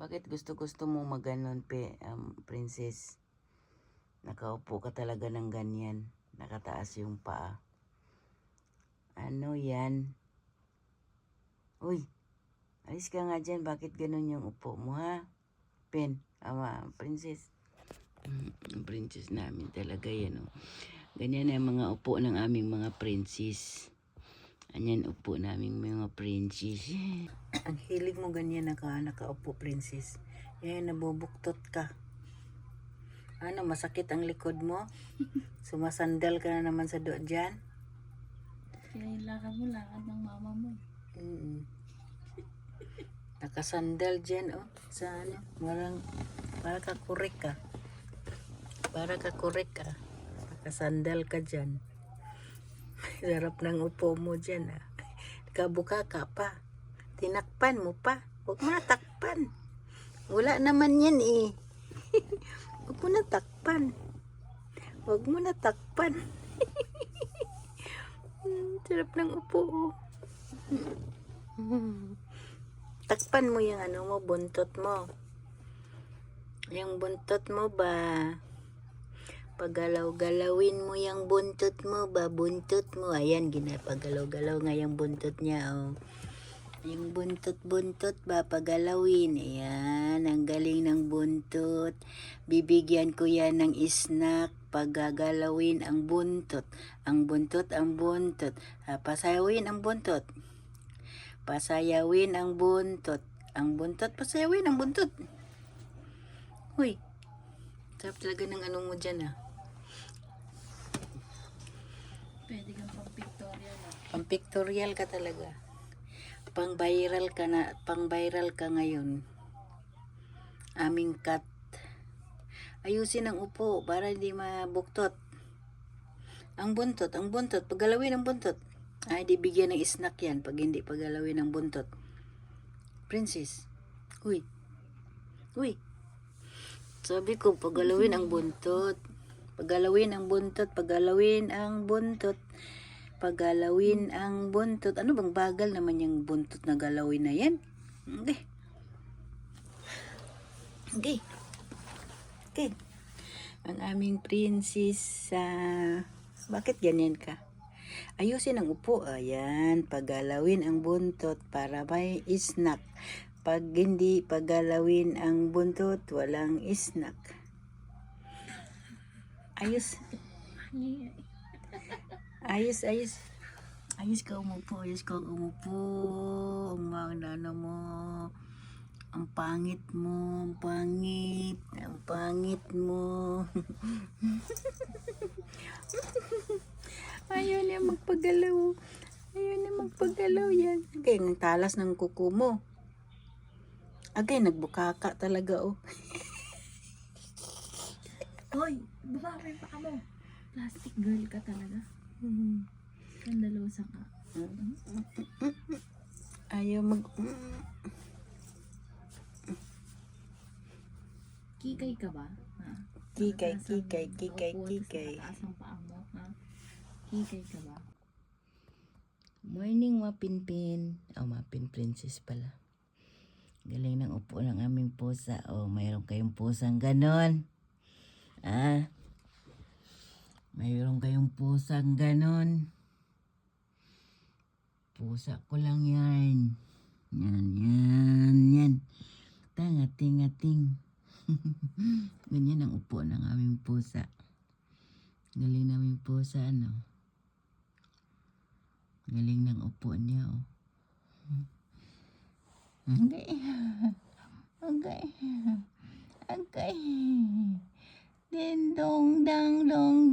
Bakit gusto mo maganon, princess? Nakaupo ka talaga ng ganyan. Nakataas yung paa. Ano yan? Uy, alis ka nga dyan. Bakit ganon yung upo mo, ha? Princess. Princess namin talaga yan, oh. Ganyan na yung mga upo ng aming mga princess. Anyan upo naming mga princess. Ang hilig mo ganyan nakaupo, princess. Yan, nabubuktot ka. Ano, masakit ang likod mo? Sumasandal ka na naman sa dyan? Kaya yung lakad mo, lakad ng mama mo. Nakasandal dyan, oh. Sa ano, para ka kurek ka. Nakasandal ka dyan. Sarap ng upo mo dyan, ah. Kabuka ka pa. Tinakpan mo pa. Huwag mo na takpan. Wala naman yan, eh. Huwag mo na takpan. Huwag mo na takpan. Sarap ng upo, oh. Takpan mo yung ano mo, buntot mo. Yung buntot mo ba? Pagalaw-galawin mo yung buntot mo ba? Buntot mo. Ayan, ginapagalaw-galaw nga yung buntot niya, oh. Yung buntot ba? Pagalawin. Ayan, ang galing ng buntot. Bibigyan ko yan ng snack. Pagagalawin ang buntot. Ang buntot. Pasayawin ang buntot. Pasayawin ang buntot. Pasayawin ang buntot. Uy, sarap talaga ng ano mo dyan, ah. Pwede kang pang-pictorial, ah. Pang-pictorial ka talaga. Pang-viral ka ngayon. Aming cat. Ayusin ang upo para hindi mabuktot. Ang buntot. Pagalawin ang buntot. Ay, di bigyan ng snack yan pag hindi pagalawin ang buntot. Princess. Uy. Sabi ko, pagalawin ang buntot. Pagalawin ang buntot. Ano bang bagal naman yung buntot na galawin na yan? Okay. Ang aming princess. Bakit ganyan ka? Ayusin ang upo. Ayan. Pagalawin ang buntot para may snack. Pag hindi pagalawin ang buntot, walang snack. Ayos ka umupo. Ang mga mo. Ang pangit mo. Ayaw niya magpagalaw yan. Kaya ang talas ng kuko mo. Agay, nagbukaka talaga, oh. Hoy, baba mo yung paa mo. Plastic girl ka talaga. Skandalosa ka. Ayaw Kikay ka ba? Ha? Kikay. Taas ang paa mo, ha? Kikay ka ba? Morning, Mapinpin. Mapin princess pala. Galing ng upo ng aming pusa. Mayroon kayong pusang ganon. Mayroon kayong pusang ganon. Pusa ko lang yan. Yan. Tangating. Ganyan ang upo ng aming pusa. Galing naming pusa, ano? Galing ng upo niya, oh. Okay. Ding dong dang dong.